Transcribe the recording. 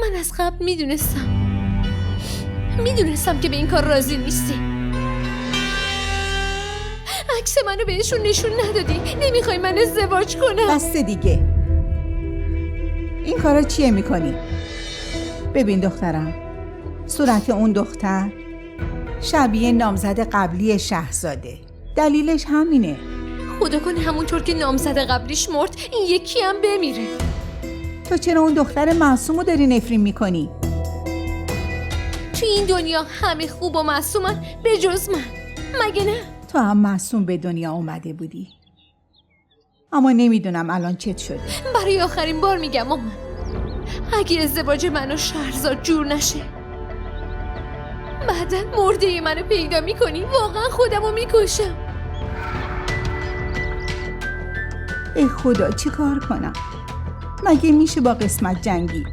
من از قبل میدونستم که به این کار راضی نیستی. عکس منو بهشون نشون ندادی. نمیخوای من ازدواج کنم. بس دیگه. این کارا چیه میکنی؟ ببین دخترم، صورت اون دختر شبیه نامزد قبلی شهزاده. دلیلش همینه. خدا کنه همونطور که نامزد قبلیش مرد این یکی هم بمیره. تو چرا اون دختر معصومو داری نفرین میکنی؟ توی این دنیا همه خوب و معصومن به جز من، مگه نه؟ تو هم معصوم به دنیا اومده بودی، اما نمیدونم الان چت شده. برای آخرین بار میگم مامان، اگه ازدواج من و شهرزاد جور نشه، بعدن مرده منو پیدا میکنی، واقعا خودمو میکشم. ای خدا چی کار کنم؟ مگه میشه با قسمت جنگی؟